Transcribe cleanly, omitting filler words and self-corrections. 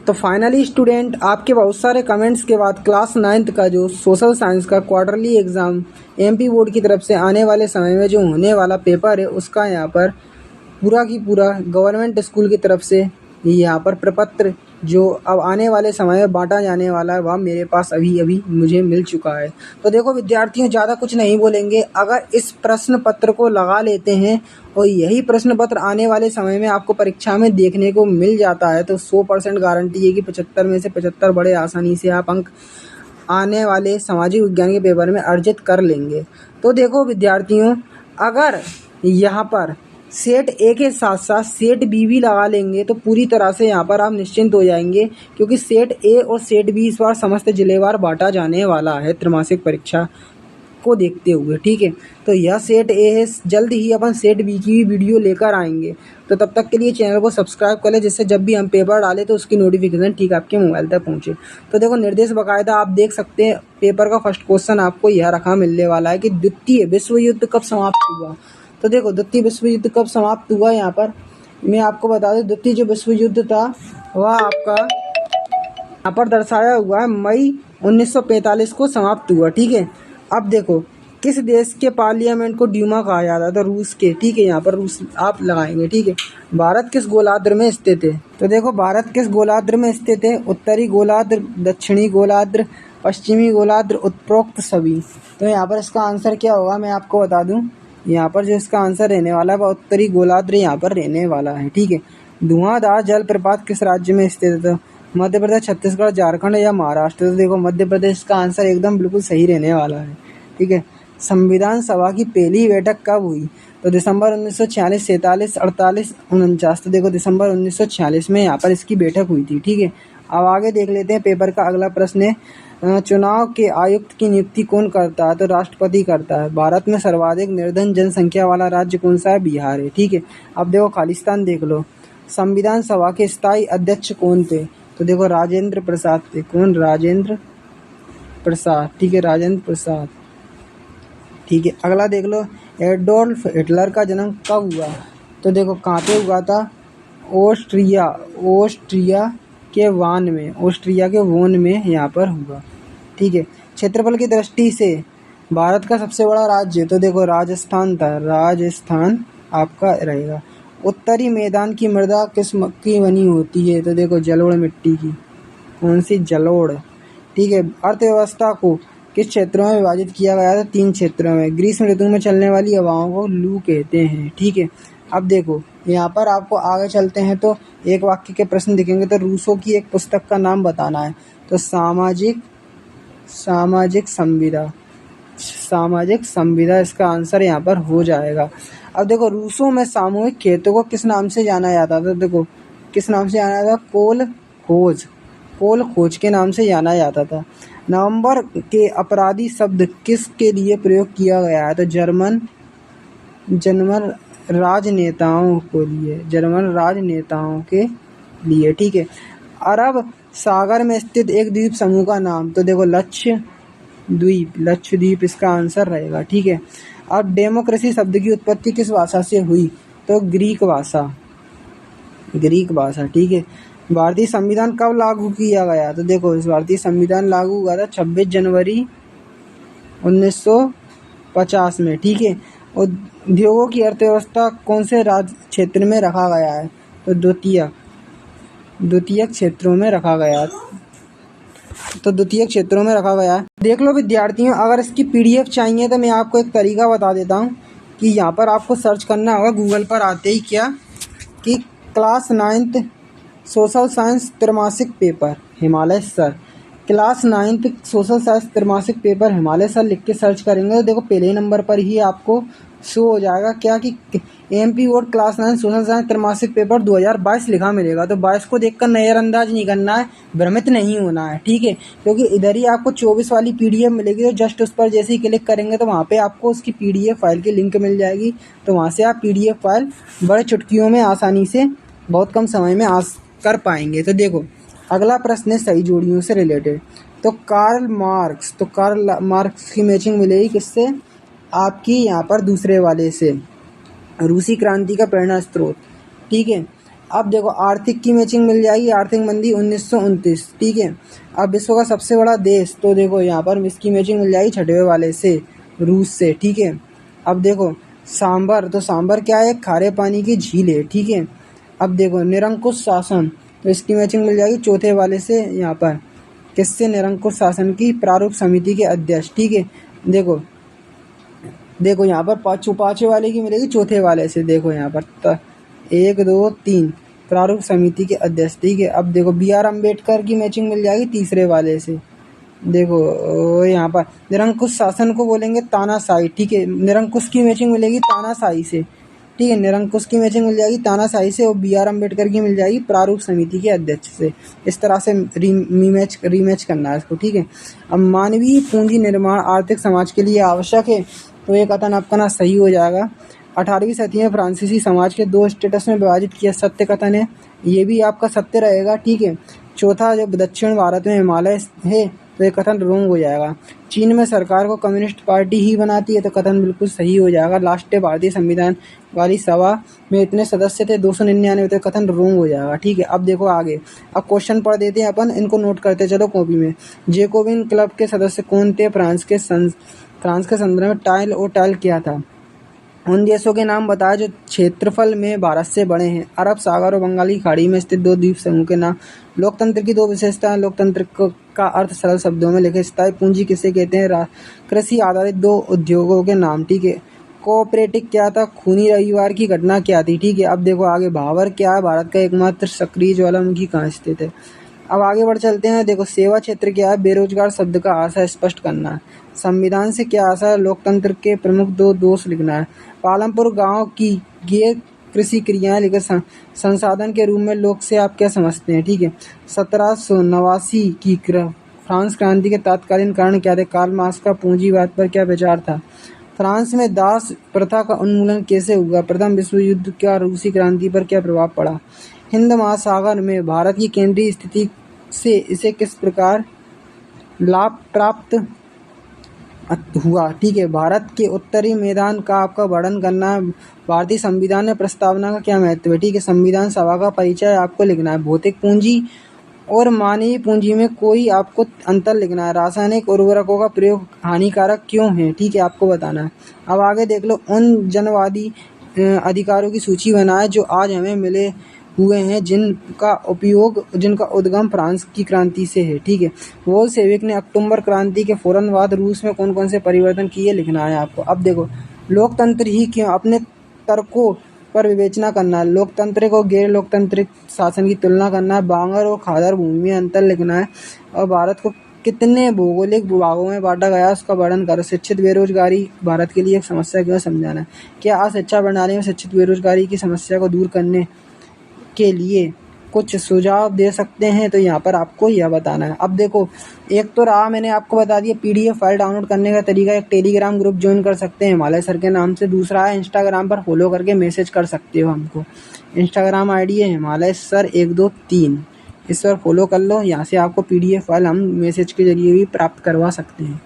तो finally student, आपके बहुत सारे कमेंट्स के बाद क्लास 9th का जो सोशल साइंस का क्वार्टरली एग्ज़ाम एमपी बोर्ड की तरफ से आने वाले समय में जो होने वाला पेपर है, उसका यहाँ पर पूरा की पूरा गवर्नमेंट स्कूल की तरफ से यहाँ पर प्रपत्र जो अब आने वाले समय में बांटा जाने वाला है, वह मेरे पास अभी अभी मुझे मिल चुका है। तो देखो विद्यार्थियों, ज़्यादा कुछ नहीं बोलेंगे। अगर इस प्रश्न पत्र को लगा लेते हैं और यही प्रश्न पत्र आने वाले समय में आपको परीक्षा में देखने को मिल जाता है, तो 100% गारंटी है कि 75 में से 75 बड़े आसानी से आप अंक आने वाले सामाजिक विज्ञान के पेपर में अर्जित कर लेंगे। तो देखो विद्यार्थियों, अगर यहाँ पर सेट ए के साथ साथ सेट बी भी लगा लेंगे तो पूरी तरह से यहाँ पर आप निश्चिंत हो जाएंगे, क्योंकि सेट ए और सेट बी इस बार समस्त जिलेवार बांटा जाने वाला है त्रैमासिक परीक्षा को देखते हुए। ठीक है, तो यह सेट ए है। जल्द ही अपन सेट बी की भी वीडियो लेकर आएंगे। तो तब तक के लिए चैनल को सब्सक्राइब कर लें, जिससे जब भी हम पेपर डालें तो उसकी नोटिफिकेशन ठीक आपके मोबाइल तक पहुँचे। तो देखो निर्देश बाकायदा आप देख सकते हैं। पेपर का फर्स्ट क्वेश्चन आपको यह रखा मिलने वाला है कि द्वितीय विश्व युद्ध कब समाप्त हुआ। तो देखो द्वितीय विश्व युद्ध कब समाप्त हुआ, यहाँ पर मैं आपको बता दूं, द्वितीय जो विश्व युद्ध था वह आपका यहाँ पर दर्शाया हुआ है मई 1945 को समाप्त हुआ। ठीक है, अब देखो किस देश के पार्लियामेंट को ड्यूमा कहा जाता है, तो रूस के। ठीक है, यहाँ पर रूस आप लगाएंगे। ठीक है, भारत किस गोलार्ध में स्थित है, तो देखो भारत किस गोलार्ध में स्थित है, उत्तरी गोलार्ध, दक्षिणी गोलार्ध, पश्चिमी गोलार्ध, उपरोक्त सभी। तो यहाँ पर इसका आंसर क्या होगा मैं आपको बता दूँ। यहाँ पर जो इसका आंसर रहने वाला है वह उत्तरी गोलार्ध यहाँ पर रहने वाला है। ठीक है, धुआंधार जलप्रपात किस राज्य में स्थित है, मध्य प्रदेश, छत्तीसगढ़, झारखंड या महाराष्ट्र। तो देखो मध्य प्रदेश का आंसर एकदम बिल्कुल सही रहने वाला है। ठीक है, संविधान सभा की पहली बैठक कब हुई, तो दिसंबर 1946, 47, 48, 49। तो देखो दिसंबर 1946 में यहाँ पर इसकी बैठक हुई थी। ठीक है, अब आगे देख लेते हैं। पेपर का अगला प्रश्न है, चुनाव के आयुक्त की नियुक्ति कौन करता है, तो राष्ट्रपति करता है। भारत में सर्वाधिक निर्धन जनसंख्या वाला राज्य कौन सा है, बिहार है। ठीक है, अब देखो खालिस्तान देख लो। संविधान सभा के स्थायी अध्यक्ष कौन थे, तो देखो राजेंद्र प्रसाद थे। कौन, राजेंद्र प्रसाद। ठीक है, राजेंद्र प्रसाद। ठीक है, अगला देख लो, एडोल्फ हिटलर का जन्म कब हुआ, तो देखो कहाँ पे हुआ था, ऑस्ट्रिया के वान में, ऑस्ट्रिया के वोन में यहाँ पर हुआ। ठीक है, क्षेत्रफल की दृष्टि से भारत का सबसे बड़ा राज्य, तो देखो राजस्थान था, राजस्थान आपका रहेगा। उत्तरी मैदान की मृदा किस की बनी होती है, तो देखो जलोढ़ मिट्टी की। कौन सी, जलोढ़। ठीक है, अर्थव्यवस्था को किस क्षेत्रों में विभाजित किया गया था, 3 क्षेत्रों में। ग्रीष्म ऋतु में चलने वाली हवाओं को लू कहते हैं। ठीक है, अब देखो यहाँ पर आपको आगे चलते हैं तो एक वाक्य के प्रश्न दिखेंगे। तो रूसो की एक पुस्तक का नाम बताना है, तो सामाजिक संविदा इसका आंसर यहाँ पर हो जाएगा। अब देखो रूसो में सामूहिक खेतों को किस नाम से जाना जाता था, देखो किस नाम से जाना जाता था, कोल खोज के नाम से जाना जाता था। नवंबर के अपराधी शब्द किसके लिए प्रयोग किया गया है, तो जर्मन राजनेताओं के लिए। ठीक है, अरब सागर में स्थित एक द्वीप समूह का नाम, तो देखो लक्षद्वीप इसका आंसर रहेगा। ठीक है, अब डेमोक्रेसी शब्द की उत्पत्ति किस भाषा से हुई, तो ग्रीक भाषा। ठीक है, भारतीय संविधान कब लागू किया गया, तो देखो इस भारतीय संविधान लागू हुआ था 26 जनवरी 1950 में। ठीक है, उद्योगों की अर्थव्यवस्था कौन से राज्य क्षेत्र में रखा गया है, तो द्वितीयक क्षेत्रों में रखा गया है। देख लो विद्यार्थियों, अगर इसकी PDF चाहिए तो मैं आपको एक तरीका बता देता हूँ कि यहाँ पर आपको सर्च करना होगा गूगल पर आते ही क्या कि क्लास 9th सोशल साइंस त्रैमासिक paper Himalaya sir, class 9th social science त्रैमासिक पेपर हिमालय सर लिख के सर्च करेंगे तो देखो पहले नंबर पर ही आपको शो हो जाएगा क्या कि MP board class 9 social science त्रैमासिक पेपर 2022 लिखा मिलेगा। तो 22 को देखकर नज़रअंदाज नहीं करना है, भ्रमित नहीं होना है। ठीक है, क्योंकि इधर ही आपको 24 वाली PDF मिलेगी, तो जस्ट उस पर जैसे ही क्लिक करेंगे तो वहाँ पे आपको उसकी PDF फाइल की लिंक मिल जाएगी। तो वहाँ से आप PDF फाइल बड़े चुटकियों में आसानी से बहुत कम समय में कर पाएंगे। तो देखो अगला प्रश्न है सही जोड़ियों से रिलेटेड। तो कार्ल मार्क्स की मैचिंग मिलेगी किससे, आपकी यहाँ पर दूसरे वाले से, रूसी क्रांति का प्रेरणा स्रोत। ठीक है, अब देखो आर्थिक की मैचिंग मिल जाएगी, आर्थिक मंदी 1929, ठीक है। अब विश्व का सबसे बड़ा देश, तो देखो यहाँ पर इसकी मैचिंग मिल जाएगी 6वें वाले से, रूस से, ठीक है। अब देखो सांबर, तो सांबर क्या है, खारे पानी की झील है, ठीक है। अब देखो निरंकुश शासन, तो इसकी मैचिंग मिल जाएगी 4थे वाले से, यहाँ पर किससे, निरंकुश शासन की प्रारूप समिति के अध्यक्ष, ठीक है। देखो यहाँ पर पाँचवें वाले की मिलेगी 4थे वाले से, देखो यहाँ पर 1 2 3 प्रारूप समिति के अध्यक्ष, ठीक है। अब देखो BR अम्बेडकर की मैचिंग मिल जाएगी 3रे वाले से, देखो यहाँ पर निरंकुश शासन को बोलेंगे तानाशाही, ठीक है। निरंकुश की मैचिंग मिलेगी तानाशाही से, ठीक है। निरंकुश की मैचिंग मिल जाएगी तानाशाही से, और BR अम्बेडकर की मिल जाएगी प्रारूप समिति के अध्यक्ष से। इस तरह से रीमैच करना है इसको, ठीक है। अब मानवीय पूंजी निर्माण आर्थिक समाज के लिए आवश्यक है, तो ये कथन आपका ना सही हो जाएगा। 18वीं सदी में फ्रांसीसी समाज के 2 स्टेटस में विभाजित किया, सत्य कथन है, ये भी आपका सत्य रहेगा, ठीक है। चौथा, जब दक्षिण भारत में हिमालय है, तो ये कथन रोंग हो जाएगा। चीन में सरकार को कम्युनिस्ट पार्टी ही बनाती है, तो कथन बिल्कुल सही हो जाएगा। राष्ट्रीय भारतीय संविधान वाली सभा में इतने सदस्य थे 299, तो कथन रोंग हो जाएगा, ठीक है। अब देखो आगे, अब क्वेश्चन पढ़ देते हैं अपन, इनको नोट करते चलो कॉपी में। जैकोबिन क्लब के सदस्य कौन थे, फ्रांस के संदर्भ में टाइल और टाइल क्या था। उन देशों के नाम बताए जो क्षेत्रफल में भारत से बड़े हैं। अरब सागर और बंगाल की खाड़ी में स्थित 2 द्वीप समूह के नाम। लोकतंत्र की 2 विशेषताएं। लोकतंत्र का अर्थ सरल शब्दों में लिखे। स्थायी पूंजी किसे कहते हैं। कृषि आधारित 2 उद्योगों के नाम, ठीक है। कोऑपरेटिव क्या था। खूनी रविवार की घटना क्या थी, ठीक है। अब देखो आगे, भावर क्या है, भारत का एकमात्र सक्रिय ज्वालामुखी कहाँ स्थित है। अब आगे बढ़ चलते हैं। देखो सेवा क्षेत्र क्या है, बेरोजगार शब्द का आशय स्पष्ट करना है। संविधान से क्या आशय है, लोकतंत्र के प्रमुख 2 दोष लिखना है। पालमपुर गांव की गैर कृषि क्रियाएं लिखे। संसाधन के रूप में लोक से आप क्या समझते हैं, ठीक है। 1789 की फ्रांस क्रांति के तत्कालीन कारण क्या थे। कार्ल मार्क्स का पूंजीवाद पर क्या विचार था। फ्रांस में दास प्रथा का उन्मूलन कैसे हुआ। प्रथम विश्व युद्ध का रूसी क्रांति पर क्या प्रभाव पड़ा। हिंद महासागर में भारत की केंद्रीय स्थिति से इसे किस प्रकार लाभ प्राप्त हुआ, ठीक है। भारत के उत्तरी मैदान का आपका वर्णन करना है। भारतीय संविधान में प्रस्तावना का क्या महत्व है, ठीक है। संविधान सभा का परिचय आपको लिखना है। भौतिक पूंजी और मानवीय पूंजी में कोई आपको अंतर लिखना है। रासायनिक उर्वरकों का प्रयोग हानिकारक क्यों है, ठीक है, आपको बताना है। अब आगे देख लो, उन जनवादी अधिकारों की सूची बनाए जो आज हमें मिले हुए हैं, जिनका उद्गम फ्रांस की क्रांति से है, ठीक है। बोल्शेविक ने अक्टूबर क्रांति के फौरन बाद रूस में कौन कौन से परिवर्तन किए, लिखना है आपको। अब देखो, लोकतंत्र ही क्यों, अपने तर्कों पर विवेचना करना है। लोकतंत्र को गैर लोकतांत्रिक शासन की तुलना करना है। बांगर और खादर भूमि में अंतर लिखना है। और भारत को कितने भौगोलिक भागों में बांटा गया उसका वर्णन करो। शिक्षित बेरोजगारी भारत के लिए एक समस्या क्यों, समझाना है। क्या अशिक्षा प्रणाली में शिक्षित बेरोजगारी की समस्या को दूर करने के लिए कुछ सुझाव दे सकते हैं, तो यहाँ पर आपको यह बताना है। अब देखो, एक तो रहा मैंने आपको बता दिया PDF फाइल डाउनलोड करने का तरीका। एक टेलीग्राम ग्रुप ज्वाइन कर सकते हैं हिमालय सर के नाम से। दूसरा है इंस्टाग्राम पर फॉलो करके मैसेज कर सकते हो हमको। इंस्टाग्राम ID है हिमालय सर 123, इस पर फॉलो कर लो। यहाँ से आपको PDF फाइल हम मैसेज के जरिए भी प्राप्त करवा सकते हैं।